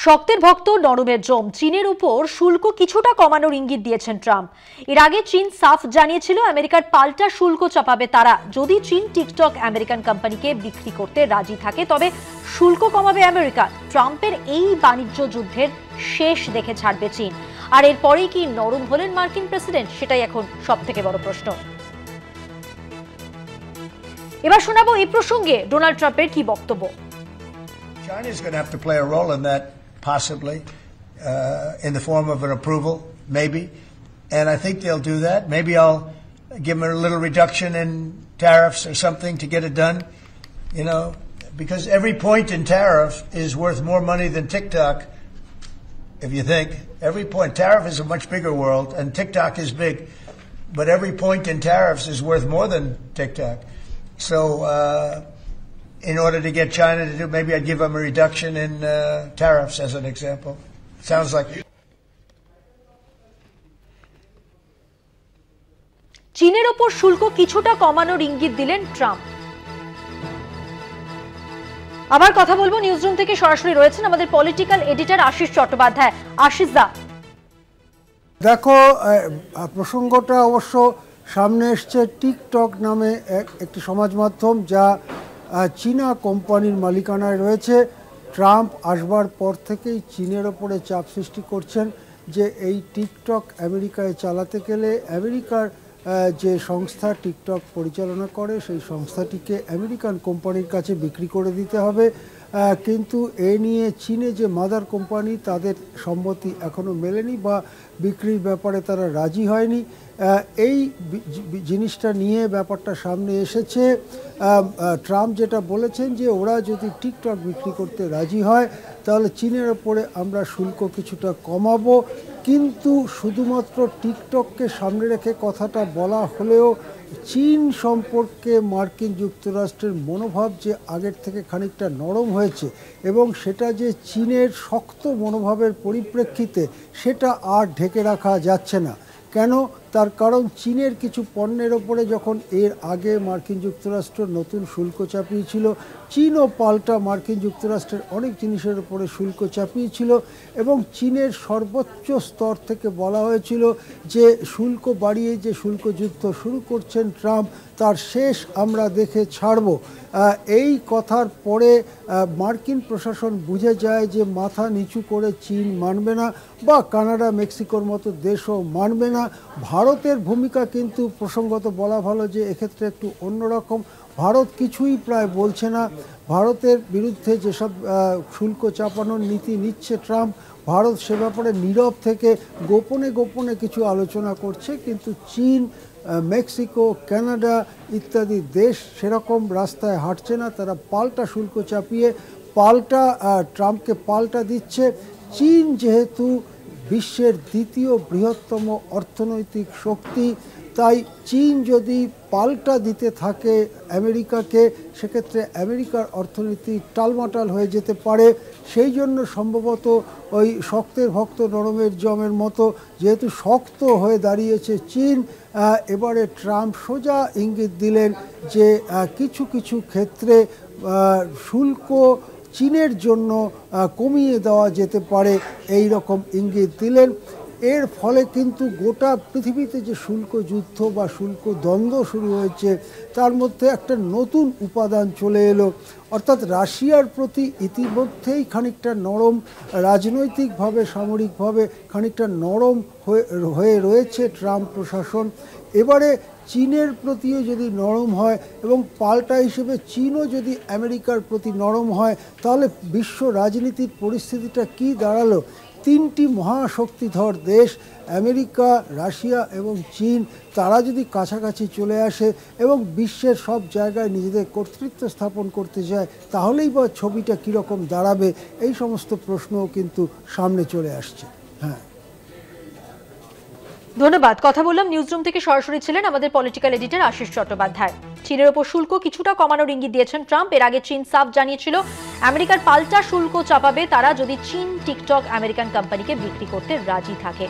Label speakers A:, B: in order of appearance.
A: শক্তের ভক্ত নরমের জম চীনের উপর শুল্ক কিছুটা কমানোর ইঙ্গিত দিয়েছেন ট্রাম্প। এর আগে চীন সাফ জানিয়েছিল আমেরিকার পাল্টা শুল্ক চাপাবে তারা যদি চীন টিকটক আমেরিকান কোম্পানিকে বিক্রি করতে রাজি থাকে, তবে শুল্ক কমাবে আমেরিকা। ট্রাম্পের এই বাণিজ্য যুদ্ধের শেষ দেখে ছাড়বে চীন, আর এরপরেই কি নরম হলেন মার্কিন প্রেসিডেন্ট, সেটাই এখন সবথেকে বড় প্রশ্ন। এবার শোনাবো এই প্রসঙ্গে ডোনাল্ড ট্রাম্পের কি বক্তব্য।
B: China's going to have to play a role in that, possibly, in the form of an approval, maybe. And I think they'll do that. Maybe I'll give them a little reduction in tariffs or something to get it done, you know, because every point in tariff is worth more money than TikTok, if you think. Every point. Tariff is a much bigger world, and TikTok is big. But every point in tariffs is worth more than TikTok. So, in order to get China to do, maybe I'd give them a reduction in tariffs as an example. Sounds like.
A: চীনের ওপর শুল্ক কিছুটা কমানোর ইঙ্গিত দিলেন Trump. আবার কথা বলবো, নিউজরুম থেকে সরাসরি রয়েছেন আমাদের পলিটিক্যাল এডিটর আশিস চট্টোপাধ্যায়। আশিস দা,
C: দেখো, প্রসঙ্গটা অবশ্য সামনে এসছে। টিকটক নামে একটি সমাজ মাধ্যম যা চীনা কোম্পানির মালিকানায় রয়েছে। ট্রাম্প আসবার পর থেকেই চীনের ওপরে চাপ সৃষ্টি করছেন যে এই টিকটক আমেরিকায় চালাতে গেলে আমেরিকার যে সংস্থা টিকটক পরিচালনা করে সেই সংস্থাটিকে আমেরিকান কোম্পানির কাছে বিক্রি করে দিতে হবে। কিন্তু এ নিয়ে চীনে যে মাদার কোম্পানি তাদের সম্মতি এখনও মেলেনি বা বিক্রির ব্যাপারে তারা রাজি হয়নি। এই জিনিসটা নিয়ে ব্যাপারটা সামনে এসেছে। ট্রাম্প যেটা বলেছেন যে ওরা যদি টিকটক বিক্রি করতে রাজি হয় তাহলে চীনের ওপরে আমরা শুল্ক কিছুটা কমাবো। কিন্তু শুধুমাত্র টিকটককে সামনে রেখে কথাটা বলা হলেও চীন সম্পর্কে মার্কিন যুক্তরাষ্ট্রের মনোভাব যে আগের থেকে খানিকটা নরম হয়েছে এবং সেটা যে চীনের শক্ত মনোভাবের পরিপ্রেক্ষিতে সেটা আর ঢেকে রাখা যাচ্ছে না। কেন? তার কারণ চীনের কিছু পণ্যের ওপরে যখন এর আগে মার্কিন যুক্তরাষ্ট্র নতুন শুল্ক চাপিয়েছিল, চীনও পাল্টা মার্কিন যুক্তরাষ্ট্রের অনেক জিনিসের উপরে শুল্ক চাপিয়েছিল এবং চীনের সর্বোচ্চ স্তর থেকে বলা হয়েছিল যে শুল্ক বাড়িয়ে যে শুল্ক যুদ্ধ শুরু করছেন ট্রাম্প তার শেষ আমরা দেখে ছাড়ব। এই কথার পরে মার্কিন প্রশাসন বুঝে যায় যে মাথা নিচু করে চীন মানবে না বা কানাডা মেক্সিকোর মতো দেশও মানবে না। ভারতের ভূমিকা কিন্তু প্রসঙ্গত বলা ভালো যে এক্ষেত্রে একটু অন্যরকম। ভারত কিছুই প্রায় বলছে না। ভারতের বিরুদ্ধে যেসব শুল্ক চাপানোর নীতি নিচ্ছে ট্রাম্প, ভারত সে ব্যাপারে নীরব থেকে গোপনে গোপনে কিছু আলোচনা করছে। কিন্তু চীন, মেক্সিকো, কানাডা ইত্যাদি দেশ সেরকম রাস্তায় হাঁটছে না। তারা পাল্টা শুল্ক চাপিয়ে ট্রাম্পকে পাল্টা দিচ্ছে। চীন যেহেতু বিশ্বের দ্বিতীয় বৃহত্তম অর্থনৈতিক শক্তি, তাই চীন যদি পাল্টা দিতে থাকে আমেরিকাকে সেক্ষেত্রে আমেরিকার অর্থনীতি টালমাটাল হয়ে যেতে পারে। সেই জন্য সম্ভবত ওই শক্তের ভক্ত নরমের জমের মতো যেহেতু শক্ত হয়ে দাঁড়িয়েছে চীন, এবারে ট্রাম্প সোজা ইঙ্গিত দিলেন যে কিছু কিছু ক্ষেত্রে শুল্ক চীনের জন্য কমিয়ে দেওয়া যেতে পারে, এই রকম ইঙ্গিত দিলেন। এর ফলে কিন্তু গোটা পৃথিবীতে যে শুল্ক যুদ্ধ বা শুল্ক দ্বন্দ্ব শুরু হয়েছে তার মধ্যে একটা নতুন উপাদান চলে এলো। অর্থাৎ রাশিয়ার প্রতি ইতিমধ্যেই খানিকটা নরম, রাজনৈতিকভাবে সামরিকভাবে খানিকটা নরম হয়ে রয়েছে ট্রাম্প প্রশাসন। এবারে চীনের প্রতিও যদি নরম হয় এবং পাল্টা হিসেবে চীনও যদি আমেরিকার প্রতি নরম হয় তাহলে বিশ্ব রাজনীতির পরিস্থিতিটা কি দাঁড়ালো? তিনটি মহাশক্তিধর দেশ আমেরিকা, রাশিয়া এবং চীন, তারা যদি কাছাকাছি চলে আসে এবং বিশ্বের সব জায়গায় নিজেদের কর্তৃত্ব স্থাপন করতে যায় তাহলেই বা ছবিটা কীরকম দাঁড়াবে, এই সমস্ত প্রশ্নও কিন্তু সামনে চলে আসছে। হ্যাঁ,
A: ধন্যবাদ। কথা বললাম, নিউজরুম থেকে সরাসরি ছিলেন আমাদের পলিটিক্যাল এডিটর আশিস চট্টোপাধ্যায়। চীনের ওপর শুল্ক কিছুটা কমানোর ইঙ্গিত দিয়েছেন ট্রাম্প। এর আগে চীন সাফ জানিয়েছিল আমেরিকার পাল্টা শুল্ক চাপাবে তারা যদি চীন টিকটক আমেরিকান কোম্পানিকে বিক্রি করতে রাজি থাকে।